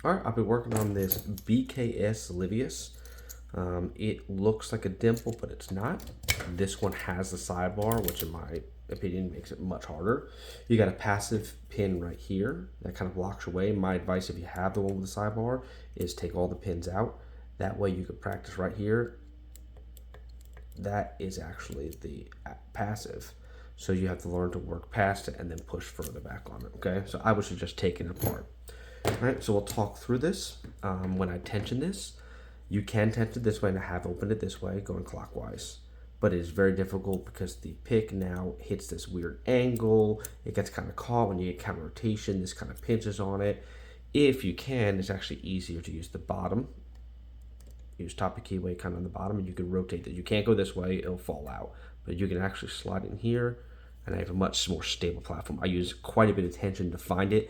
All right, I've been working on this BKS Livius. It looks like a dimple, but it's not. This one has the sidebar, which in my opinion makes it much harder. You got a passive pin right here that kind of blocks your way. My advice, if you have the one with the sidebar, is take all the pins out. That way you can practice right here. That is actually the passive. So you have to learn to work past it and then push further back on it, okay? So I would suggest taking it apart. All right, so we'll talk through this. When I tension this, you can tension this way, and I have opened it this way, going clockwise. But it is very difficult because the pick now hits this weird angle. It gets kind of caught when you get counter rotation. This kind of pinches on it. If you can, it's actually easier to use the bottom. Use top of keyway kind of on the bottom, and you can rotate it. You can't go this way, it'll fall out. But you can actually slide in here, and I have a much more stable platform. I use quite a bit of tension to find it.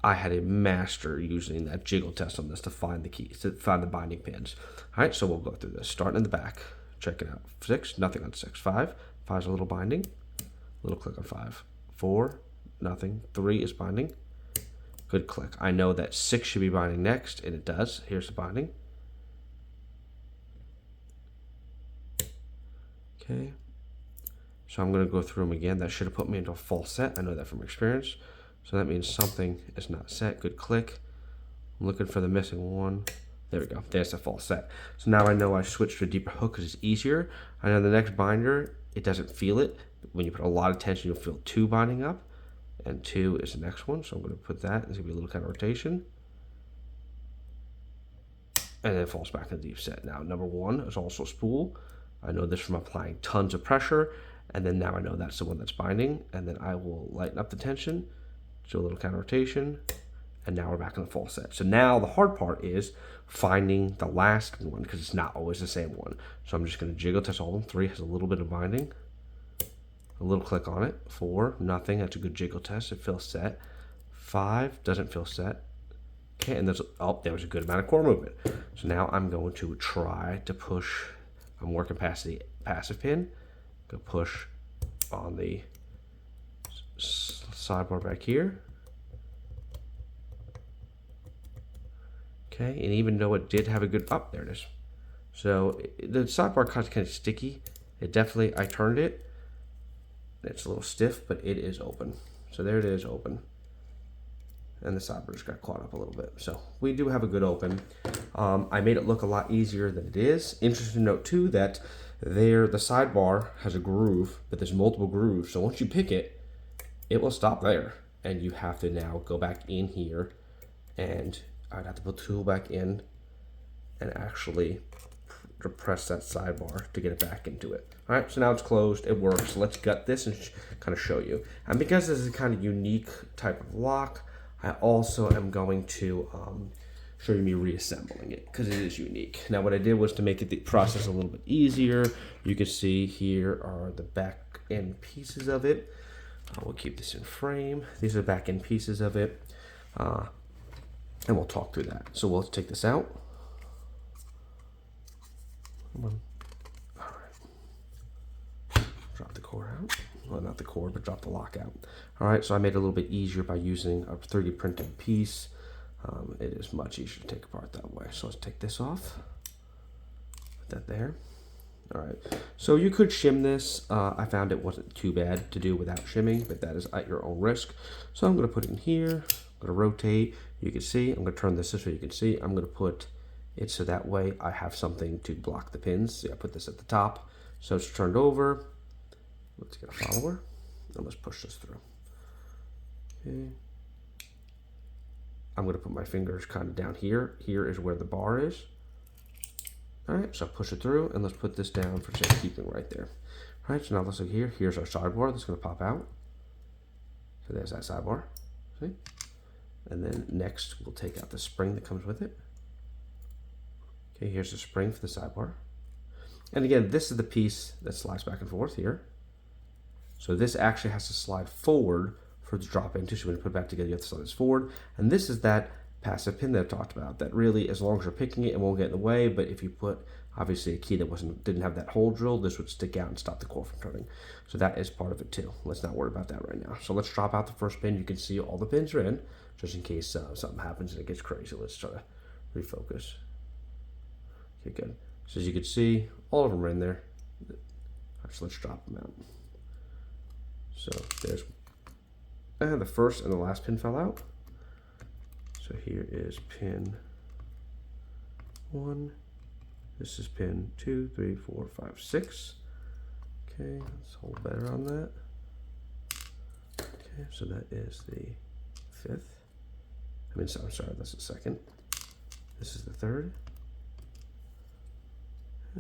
I had a master using that jiggle test on this to find the keys, to find the binding pins. All right, so we'll go through this. Starting in the back, check it out. 6, nothing on 6. 5, 5 is a little binding. Little click on 5. 4, nothing. 3 is binding. Good click. I know that 6 should be binding next, and it does. Here's the binding. Okay. So I'm going to go through them again. That should have put me into a false set. I know that from experience. So that means something is not set. Good click. I'm looking for the missing one. There we go. There's the false set. So now I know I switched to a deeper hook because it's easier. I know the next binder, it doesn't feel it. When you put a lot of tension, you'll feel 2 binding up. And 2 is the next one. So I'm going to put that. There's going to be a little counter rotation. And then it falls back in the deep set. Now, number 1 is also a spool. I know this from applying tons of pressure. And then now I know that's the one that's binding. And then I will lighten up the tension. Do a little counter rotation, and now we're back in the false set. So now the hard part is finding the last one because it's not always the same one. So I'm just going to jiggle test all of them. 3 has a little bit of binding. A little click on it. 4, nothing. That's a good jiggle test. It feels set. 5 doesn't feel set. Okay, and there was a good amount of core movement. So now I'm going to try to push. I'm working past the passive pin. Go push on the sidebar back here. Okay, and even though it did have a good there it is. So the sidebar cut is kind of sticky. It definitely, I turned it. It's a little stiff, but it is open. So there it is, open. And the sidebar just got caught up a little bit. So we do have a good open. I made it look a lot easier than it is. Interesting to note too that the sidebar has a groove, but there's multiple grooves. So once you pick it, it will stop there, and you have to now go back in here, and I'd have to put the tool back in and actually press that sidebar to get it back into it. All right, so now it's closed, it works. Let's gut this and kind of show you. And because this is a kind of unique type of lock, I also am going to show you me reassembling it because it is unique. Now what I did was to make the process a little bit easier. You can see here are the back end pieces of it. We'll keep this in frame. These are back end pieces of it. And we'll talk through that. So we'll take this out. Come on. All right. Drop the core out. Well, not the core, but drop the lock out. All right, so I made it a little bit easier by using a 3D printed piece. It is much easier to take apart that way. So let's take this off. Put that there. All right, so you could shim this. I found it wasn't too bad to do without shimming, but that is at your own risk. So I'm going to put it in here. I'm going to rotate. You can see. I'm going to turn this way. You can see. I'm going to put it so that way I have something to block the pins. See, I put this at the top, so it's turned over. Let's get a follower, and let's push this through. Okay. I'm going to put my fingers kind of down here. Here is where the bar is. All right, so push it through, and let's put this down for safekeeping right there. All right, so now let's look here. Here's our sidebar that's going to pop out. So there's that sidebar. See? And then next, we'll take out the spring that comes with it. Okay, here's the spring for the sidebar. And again, this is the piece that slides back and forth here. So this actually has to slide forward for it to drop into. So when you put it back together, you have to slide this forward. And this is that passive pin that I talked about, that really, as long as you're picking it, it won't get in the way. But if you put obviously a key that didn't have that hole drill, this would stick out and stop the core from turning. So that is part of it too. Let's not worry about that right now. So let's drop out the first pin. You can see all the pins are in. just in case something happens and it gets crazy. Let's try to refocus. Okay, good. So as you can see, all of them are in there. All right, so let's drop them out. So there's, and the first and the last pin fell out. So here is pin 1. This is pin 2, 3, 4, 5, 6. Okay, let's hold better on that. Okay, so that is the 5th. I'm sorry, that's the 2nd. This is the 3rd.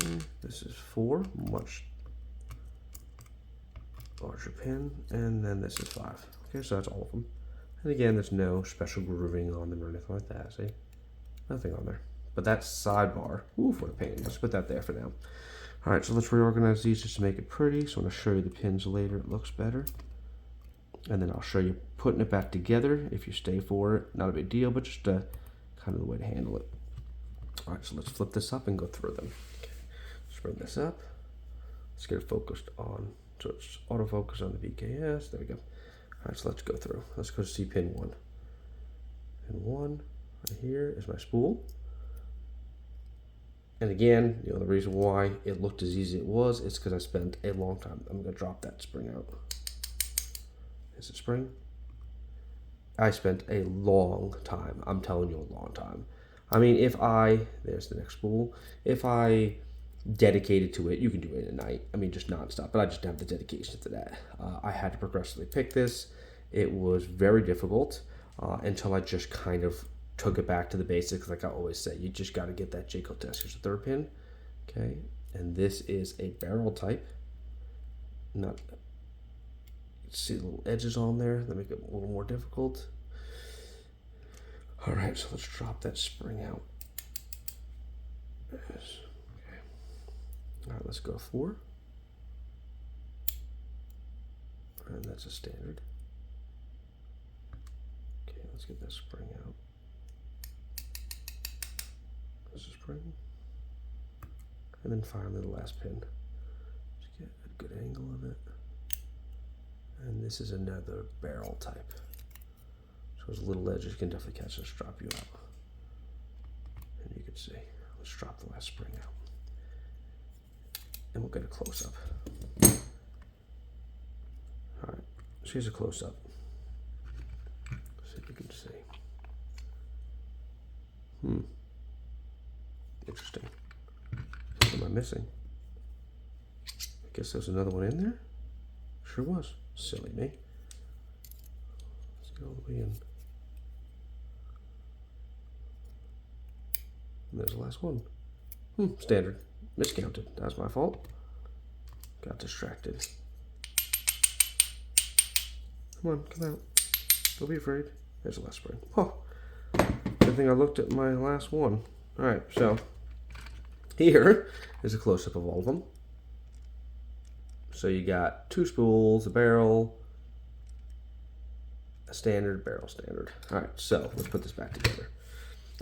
And this is 4, much larger pin, and then this is 5. Okay, so that's all of them. And again, there's no special grooving on them or anything like that. See, nothing on there. But that sidebar, ooh, what a pain. Let's put that there for now. All right, so let's reorganize these just to make it pretty. So I'm gonna show you the pins later. It looks better. And then I'll show you putting it back together. If you stay for it, not a big deal, but just kind of the way to handle it. All right, so let's flip this up and go through them. Okay. Let's bring this up. Let's get it focused on, so it's autofocus on the BKS. There we go. All right, so let's go through. Let's go see pin 1. Pin 1 right here is my spool. And again, the reason why it looked as easy as it was is because I spent a long time. I'm gonna drop that spring out. Is it spring? I spent a long time. I'm telling you, a long time. I mean, there's the next spool. If I dedicated to it, you can do it in a night. I mean, just nonstop, but I just didn't have the dedication to that. I had to progressively pick this. It was very difficult until I just kind of took it back to the basics. Like I always say, you just got to get that J-code test. Here's the 3rd pin. Okay. And this is a barrel type. See the little edges on there that make it a little more difficult. All right, so let's drop that spring out. Yes. Okay. All right, let's go 4. And that's a standard. Okay, let's get that spring out. This is spring. And then finally the last pin. Just get a good angle of it. And this is another barrel type. So those little edges can definitely catch this, drop you out. And you can see, let's drop the last spring out. And we'll get a close-up. All right, so here's a close-up. See if you can see. Interesting. What am I missing? I guess there's another one in there? Sure was. Silly me. Let's get all the way in. And there's the last one. Standard. Miscounted. That's my fault. Got distracted. Come on, come out. Don't be afraid. There's the last spring. Oh, good thing I looked at my last one. All right, so here is a close-up of all of them. So you got 2 spools, a barrel, a standard, barrel, standard. All right, so let's put this back together.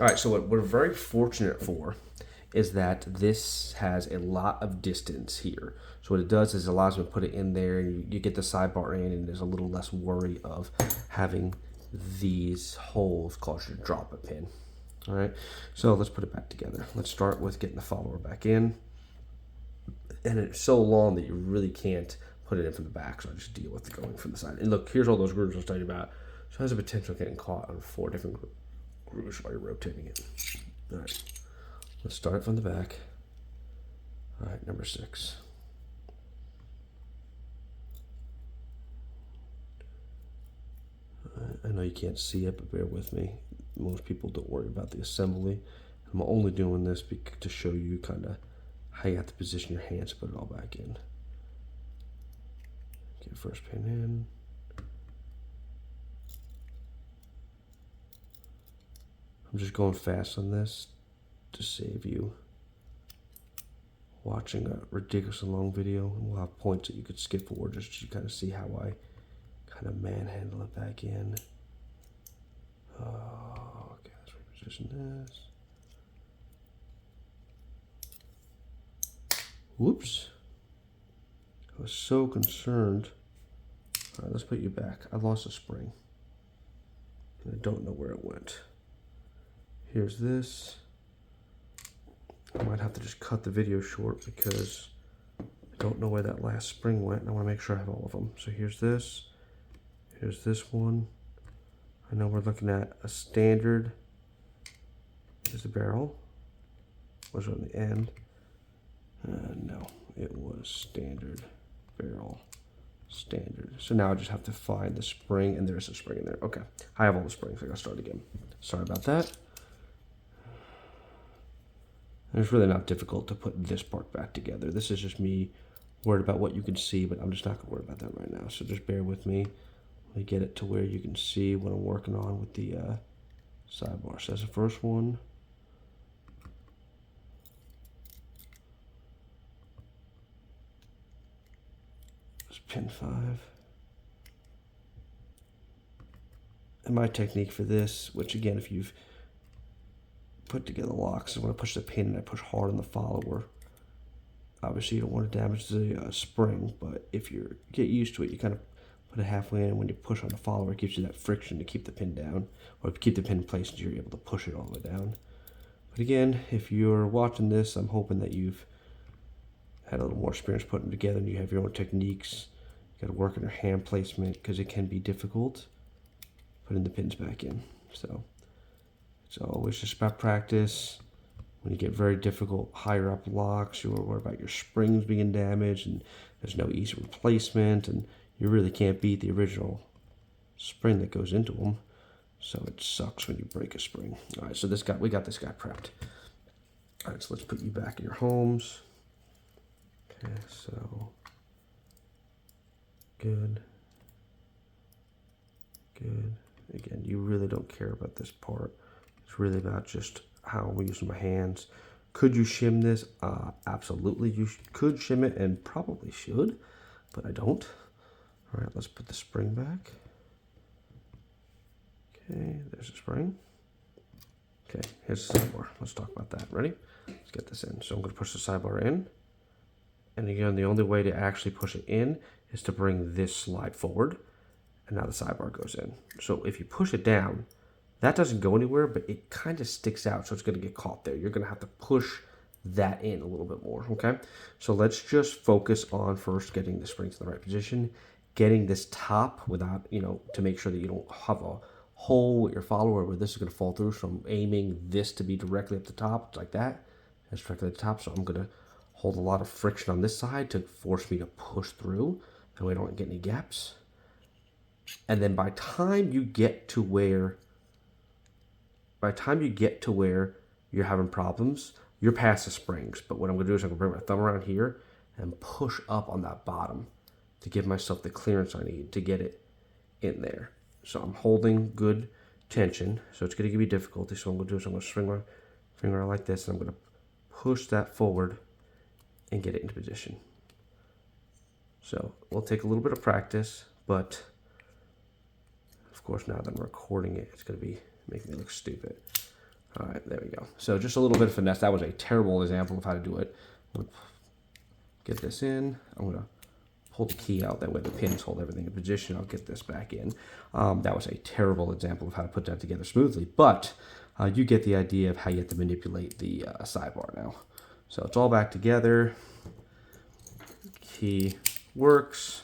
All right, so what we're very fortunate for is that this has a lot of distance here. So what it does is it allows me to put it in there, and you get the sidebar in, and there's a little less worry of having these holes cause you to drop a pin. All right, so let's put it back together. Let's start with getting the follower back in. And it's so long that you really can't put it in from the back, so I just deal with going from the side. And look, here's all those grooves I was telling you about. So it has a potential of getting caught on 4 different grooves while you're rotating it. All right, let's start from the back. All right, number 6. I know you can't see it, but bear with me. Most people don't worry about the assembly. I'm only doing this to show you kind of how you have to position your hands to put it all back in. Get first pin in. I'm just going fast on this to save you watching a ridiculously long video. And we'll have points that you could skip forward just to kind of see how I kind of manhandle it back in. Oh, okay, let's reposition this. Whoops. I was so concerned. All right, let's put you back. I lost a spring. I don't know where it went. Here's this. I might have to just cut the video short because I don't know where that last spring went, and I want to make sure I have all of them. So here's this. Here's this one. I know we're looking at a standard. Here's the barrel. Was on the end. No, it was standard barrel. Standard. So now I just have to find the spring, and there's a spring in there. Okay, I have all the springs. I gotta start again. Sorry about that. And it's really not difficult to put this part back together. This is just me worried about what you can see, but I'm just not gonna worry about that right now. So just bear with me. Let me get it to where you can see what I'm working on with the sidebar. So that's the first one. Pin 5. And my technique for this, which again, if you've put together locks, is when I push the pin and I push hard on the follower. Obviously, you don't want to damage the spring, but if you get used to it, you kind of put it halfway in, and when you push on the follower, it gives you that friction to keep the pin down, or keep the pin in place until you're able to push it all the way down. But again, if you're watching this, I'm hoping that you've had a little more experience putting them together and you have your own techniques. You got to work on your hand placement because it can be difficult putting the pins back in. So it's always just about practice. When you get very difficult higher up locks, you're worried about your springs being damaged and there's no easy replacement, and you really can't beat the original spring that goes into them. So it sucks when you break a spring. All right, so we got this guy prepped. All right, so let's put you back in your homes. Okay, so good. Again, you really don't care about this part. It's really about just how I'm using my hands. Could you shim this? Absolutely, you could shim it and probably should, but I don't. All right, let's put the spring back. Okay, there's a spring. Okay, here's the sidebar. Let's talk about that. Ready? Let's get this in. So I'm going to push the sidebar in. And again, the only way to actually push it in is to bring this slide forward. And now the sidebar goes in. So if you push it down, that doesn't go anywhere, but it kind of sticks out, so it's going to get caught there. You're going to have to push that in a little bit more, okay? So let's just focus on first getting the springs in the right position, getting this top without, to make sure that you don't have a hole with your follower where this is going to fall through. So I'm aiming this to be directly up the top, like that. That's directly at the top, so I'm going to hold a lot of friction on this side to force me to push through, and we don't get any gaps. And then by time you get to where you're having problems, you're past the springs. But what I'm going to do is I'm going to bring my thumb around here and push up on that bottom to give myself the clearance I need to get it in there. So I'm holding good tension. So it's going to give me difficulty. So what I'm going to do is I'm going to swing my finger out like this, and I'm going to push that forward and get it into position. So we'll take a little bit of practice, but of course now that I'm recording it, it's going to be making me look stupid. All right, there we go. So just a little bit of finesse. That was a terrible example of how to do it. I'm going to get this in. I'm going to pull the key out. That way the pins hold everything in position. I'll get this back in. That was a terrible example of how to put that together smoothly, but you get the idea of how you have to manipulate the sidebar now. So it's all back together. Key works.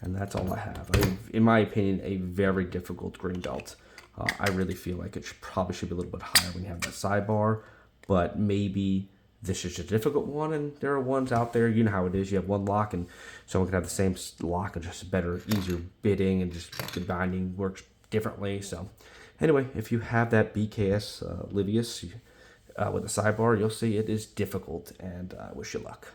And that's all I have. In my opinion, a very difficult green belt. I really feel like it probably should be a little bit higher when you have that sidebar, but maybe this is a difficult one, and there are ones out there, you know how it is. You have one lock, and someone can have the same lock and just better, easier bitting, and just the binding works differently. So anyway, if you have that BKS Livius with a sidebar, you'll see it is difficult, and I wish you luck.